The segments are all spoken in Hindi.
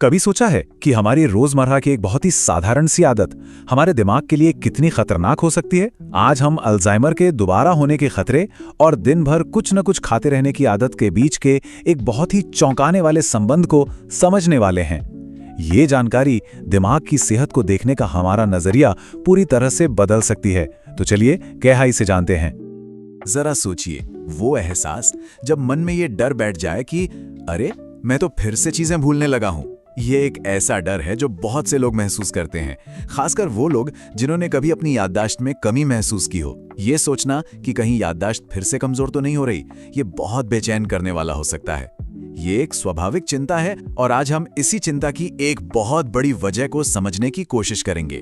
कभी सोचा है कि हमारी रोजमर्रा की एक बहुत ही साधारण सी आदत हमारे दिमाग के लिए कितनी खतरनाक हो सकती है? आज हम अल्जाइमर के दोबारा होने के खतरे और दिन भर कुछ न कुछ खाते रहने की आदत के बीच के एक बहुत ही चौंकाने वाले संबंध को समझने वाले हैं। ये जानकारी दिमाग की सेहत को देखने का हमारा नजरिया पूरी तरह से बदल सकती है। तो चलिए गहराई से जानते हैं। जरा सोचिए, वो एहसास जब मन में ये डर बैठ जाए कि अरे मैं तो फिर से चीजें भूलने लगा हूं। ये एक ऐसा डर है जो बहुत से लोग महसूस करते हैं, खासकर वो लोग जिन्होंने कभी अपनी याददाश्त में कमी महसूस की हो। ये सोचना कि कहीं याददाश्त फिर से कमजोर तो नहीं हो रही, ये बहुत बेचैन करने वाला हो सकता है। ये एक स्वाभाविक चिंता है और आज हम इसी चिंता की एक बहुत बड़ी वजह को समझने की कोशिश करेंगे।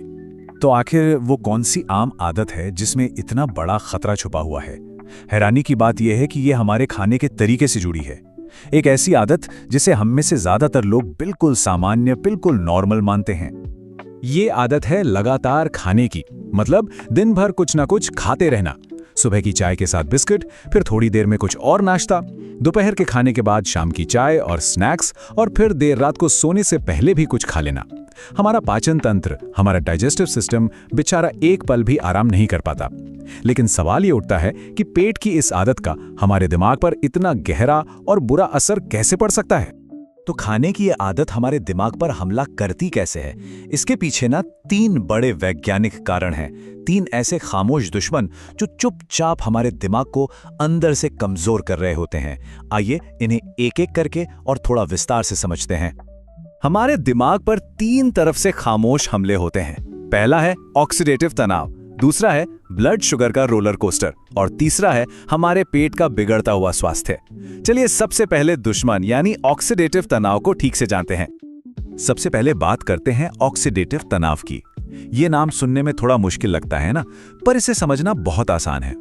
तो आखिर वो कौन सी आम आदत है जिसमें इतना बड़ा खतरा छुपा हुआ है? हैरानी की बात यह है कि ये हमारे खाने के तरीके से जुड़ी है। एक ऐसी आदत जिसे हम में से ज्यादातर लोग बिल्कुल सामान्य, बिल्कुल नॉर्मल मानते हैं। ये आदत है लगातार खाने की, मतलब दिन भर कुछ ना कुछ खाते रहना। सुबह की चाय के साथ बिस्किट, फिर थोड़ी देर में कुछ और नाश्ता, दोपहर के खाने के बाद शाम की चाय और स्नैक्स, और फिर देर रात को सोने से पहले भी कुछ खा लेना। हमारा पाचन तंत्र, हमारा डाइजेस्टिव सिस्टम बेचारा एक पल भी आराम नहीं कर पाता। लेकिन सवाल ये उठता है कि पेट की इस आदत का हमारे दिमाग पर इतना गहरा और बुरा असर कैसे पड़ सकता है? तो खाने की ये आदत हमारे दिमाग पर हमला करती कैसे है? इसके पीछे ना 3 बड़े वैज्ञानिक कारण हैं। 3 ऐसे खामोश दुश्मन जो चुपचाप हमारे दिमाग को अंदर से कमजोर कर रहे होते हैं। आइए इन्हें एक एक करके और थोड़ा विस्तार से समझते हैं। हमारे दिमाग पर 3 तरफ से खामोश हमले होते हैं। पहला है ऑक्सीडेटिव तनाव, दूसरा है ब्लड शुगर का रोलर कोस्टर, और तीसरा है हमारे पेट का बिगड़ता हुआ स्वास्थ्य। चलिए सबसे पहले दुश्मन यानी ऑक्सीडेटिव तनाव को ठीक से जानते हैं। सबसे पहले बात करते हैं ऑक्सीडेटिव तनाव की। ये नाम सुनने में थोड़ा मुश्किल लगता है ना, पर इसे समझना बहुत आसान है।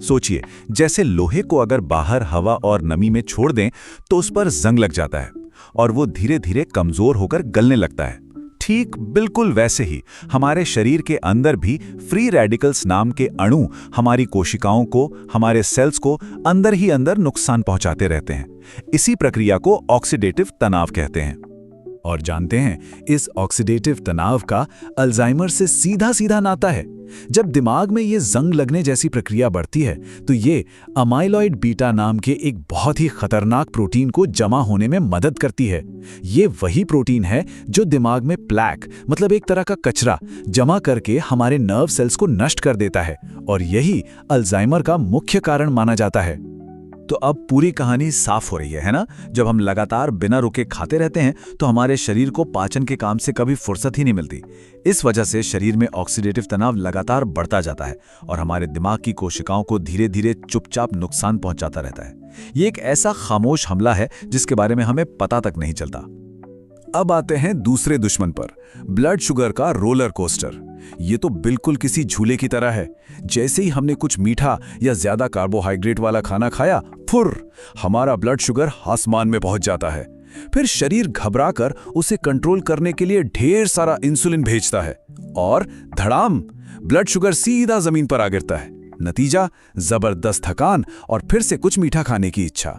सोचिए, जैसे लोहे को अगर बाहर हवा और नमी में छोड़ दें तो उस पर जंग लग जाता है और वो धीरे धीरे कमजोर होकर गलने लगता है। ठीक बिल्कुल वैसे ही हमारे शरीर के अंदर भी फ्री रेडिकल्स नाम के अणु हमारी कोशिकाओं को, हमारे सेल्स को अंदर ही अंदर नुकसान पहुंचाते रहते हैं। इसी प्रक्रिया को ऑक्सीडेटिव तनाव कहते हैं। और जानते हैं, इस ऑक्सीडेटिव तनाव का अल्जाइमर से सीधा सीधा नाता है। जब दिमाग में ये जंग लगने जैसी प्रक्रिया बढ़ती है तो ये अमाइलॉइड बीटा नाम के एक बहुत ही खतरनाक प्रोटीन को जमा होने में मदद करती है। ये वही प्रोटीन है जो दिमाग में प्लैक, मतलब एक तरह का कचरा, जमा करके हमारे नर्व सेल्स को नष्ट कर देता है, और यही अल्जाइमर का मुख्य कारण माना जाता है। तो अब पूरी कहानी साफ हो रही है ना? जब हम लगातार बिना रुके खाते रहते हैं तो हमारे शरीर को पाचन के काम से कभी फुर्सत ही नहीं मिलती। इस वजह से शरीर में ऑक्सीडेटिव तनाव लगातार बढ़ता जाता है और हमारे दिमाग की कोशिकाओं को धीरे धीरे चुपचाप नुकसान पहुंचाता रहता है। ये एक ऐसा खामोश हमला है जिसके बारे में हमें पता तक नहीं चलता। अब आते हैं दूसरे दुश्मन पर, ब्लड शुगर का रोलर कोस्टर। ये तो बिल्कुल किसी झूले की तरह है। जैसे ही हमने कुछ मीठा या ज्यादा कार्बोहाइड्रेट वाला खाना खाया, फुर, हमारा ब्लड शुगर आसमान में पहुंच जाता है। फिर शरीर घबराकर उसे कंट्रोल करने के लिए ढेर सारा इंसुलिन भेजता है और धड़ाम, ब्लड शुगर सीधा जमीन पर आ गिरता है। नतीजा, जबरदस्त थकान और फिर से कुछ मीठा खाने की इच्छा।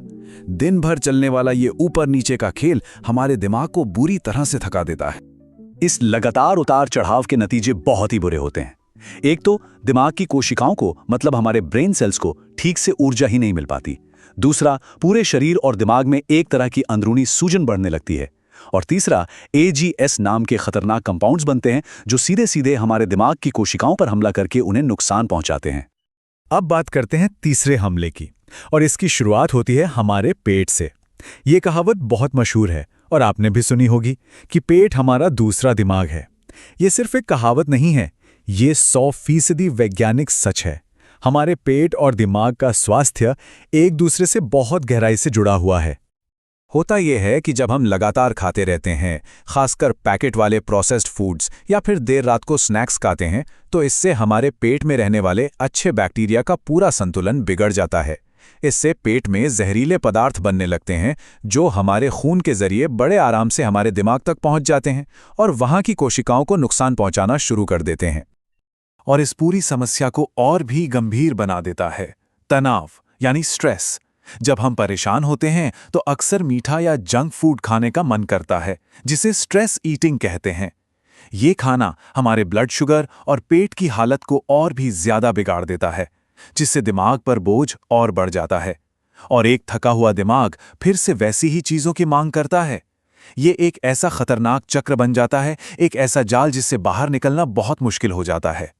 दिन भर चलने वाला ये ऊपर नीचे का खेल हमारे दिमाग को बुरी तरह से थका देता है। इस लगातार उतार चढ़ाव के नतीजे बहुत ही बुरे होते हैं। एक तो दिमाग की कोशिकाओं को, मतलब हमारे ब्रेन सेल्स को, ठीक से ऊर्जा ही नहीं मिल पाती। दूसरा, पूरे शरीर और दिमाग में एक तरह की अंदरूनी सूजन बढ़ने लगती है। और तीसरा, AGS नाम के खतरनाक कंपाउंड्स बनते हैं जो सीधे सीधे हमारे दिमाग की कोशिकाओं पर हमला करके उन्हें नुकसान पहुंचाते हैं। अब बात करते हैं तीसरे हमले की, और इसकी शुरुआत होती है हमारे पेट से। ये कहावत बहुत मशहूर है और आपने भी सुनी होगी कि पेट हमारा दूसरा दिमाग है। ये सिर्फ एक कहावत नहीं है, ये 100% वैज्ञानिक सच है। हमारे पेट और दिमाग का स्वास्थ्य एक दूसरे से बहुत गहराई से जुड़ा हुआ है। होता यह है कि जब हम लगातार खाते रहते हैं, खासकर पैकेट वाले प्रोसेस्ड फूड्स या फिर देर रात को स्नैक्स खाते हैं, तो इससे हमारे पेट में रहने वाले अच्छे बैक्टीरिया का पूरा संतुलन बिगड़ जाता है। इससे पेट में जहरीले पदार्थ बनने लगते हैं जो हमारे खून के जरिए बड़े आराम से हमारे दिमाग तक पहुंच जाते हैं और वहां की कोशिकाओं को नुकसान पहुंचाना शुरू कर देते हैं। और इस पूरी समस्या को और भी गंभीर बना देता है तनाव, यानी स्ट्रेस। जब हम परेशान होते हैं तो अक्सर मीठा या जंक फूड खाने का मन करता है, जिसे स्ट्रेस ईटिंग कहते हैं। ये खाना हमारे ब्लड शुगर और पेट की हालत को और भी ज्यादा बिगाड़ देता है, जिससे दिमाग पर बोझ और बढ़ जाता है और एक थका हुआ दिमाग फिर से वैसी ही चीजों की मांग करता है। ये एक ऐसा खतरनाक चक्र बन जाता है, एक ऐसा जाल जिससे बाहर निकलना बहुत मुश्किल हो जाता है।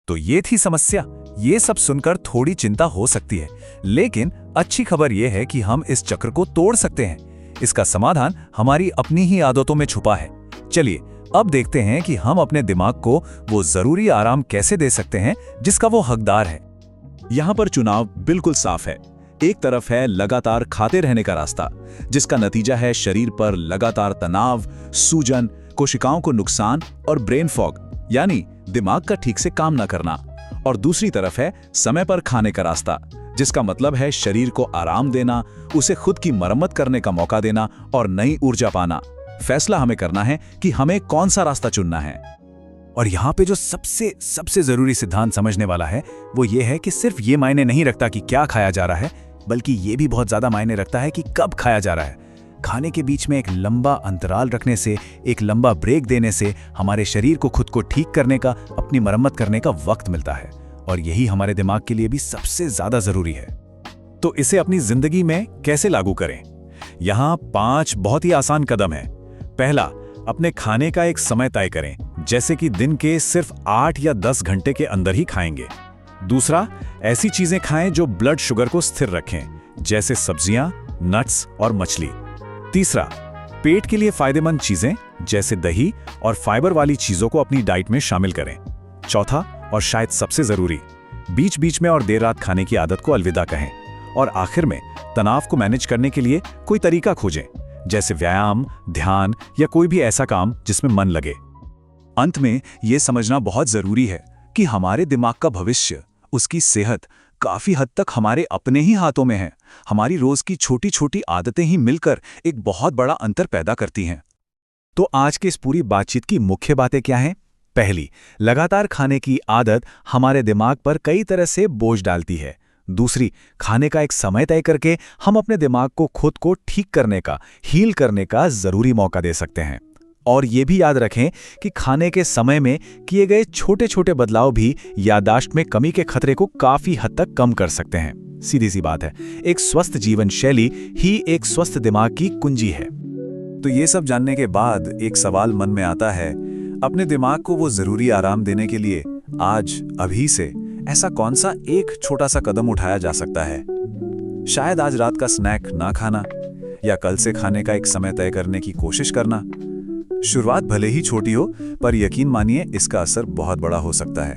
तो ये थी समस्या। ये सब सुनकर थोड़ी चिंता हो सकती है, लेकिन अच्छी खबर ये है कि हम इस चक्र को तोड़ सकते हैं। इसका समाधान हमारी अपनी ही आदतों में छुपा है। चलिए अब देखते हैं कि हम अपने दिमाग को वो जरूरी आराम कैसे दे सकते हैं जिसका वो हकदार है। यहाँ पर चुनाव बिल्कुल साफ है। एक तरफ है लगातार खाते रहने का रास्ता, जिसका नतीजा है शरीर पर लगातार तनाव, सूजन, कोशिकाओं को नुकसान और ब्रेन फॉग, यानी दिमाग का ठीक से काम न करना। और दूसरी तरफ है समय पर खाने का रास्ता, जिसका मतलब है शरीर को आराम देना, उसे खुद की मरम्मत करने का मौका देना और नई ऊर्जा पाना। फैसला हमें करना है कि हमें कौन सा रास्ता चुनना है। और यहाँ पे जो सबसे जरूरी सिद्धांत समझने वाला है वो ये है कि सिर्फ ये मायने नहीं रखता कि क्या खाया जा रहा है, बल्कि ये भी बहुत ज्यादा मायने रखता है कि कब खाया जा रहा है। खाने के बीच में एक लंबा अंतराल रखने से, एक लंबा ब्रेक देने से हमारे शरीर को खुद को ठीक करने का, अपनी मरम्मत करने का वक्त मिलता है, और यही हमारे दिमाग के लिए भी सबसे ज्यादा जरूरी है। तो इसे अपनी जिंदगी में कैसे लागू करें? यहाँ 5 बहुत ही आसान कदम हैं। पहला, अपने खाने का एक समय तय करें, जैसे कि दिन के सिर्फ 8 या 10 घंटे के अंदर ही खाएंगे। दूसरा, ऐसी चीजें खाएं जो ब्लड शुगर को स्थिर रखें, जैसे सब्जियां, नट्स और मछली। तीसरा, पेट के लिए फायदेमंद चीजें जैसे दही और फाइबर वाली चीजों को अपनी डाइट में शामिल करें। चौथा, और शायद सबसे जरूरी, बीच बीच में और देर रात खाने की आदत को अलविदा कहें। और आखिर में, तनाव को मैनेज करने के लिए कोई तरीका खोजें, जैसे व्यायाम, ध्यान या कोई भी ऐसा काम जिसमें मन लगे। अंत में ये समझना बहुत जरूरी है कि हमारे दिमाग का भविष्य, उसकी सेहत काफी हद तक हमारे अपने ही हाथों में है। हमारी रोज की छोटी छोटी आदतें ही मिलकर एक बहुत बड़ा अंतर पैदा करती हैं। तो आज की इस पूरी बातचीत की मुख्य बातें क्या हैं? पहली, लगातार खाने की आदत हमारे दिमाग पर कई तरह से बोझ डालती है। दूसरी, खाने का एक समय तय करके हम अपने दिमाग को खुद को ठीक करने का, हील करने का जरूरी मौका दे सकते हैं। और ये भी याद रखें कि खाने के समय में किए गए छोटे छोटे बदलाव भी याददाश्त में कमी के खतरे को काफी हद तक कम कर सकते हैं। सीधी सी बात है, एक स्वस्थ जीवन शैली ही एक स्वस्थ दिमाग की कुंजी है। तो ये सब जानने के बाद एक सवाल मन में आता है, अपने दिमाग को वो जरूरी आराम देने के लिए आज, अभी से ऐसा कौन सा एक छोटा सा कदम उठाया जा सकता है? शायद आज रात का स्नैक ना खाना, या कल से खाने का एक समय तय करने की कोशिश करना। शुरुआत भले ही छोटी हो, पर यकीन मानिए इसका असर बहुत बड़ा हो सकता है।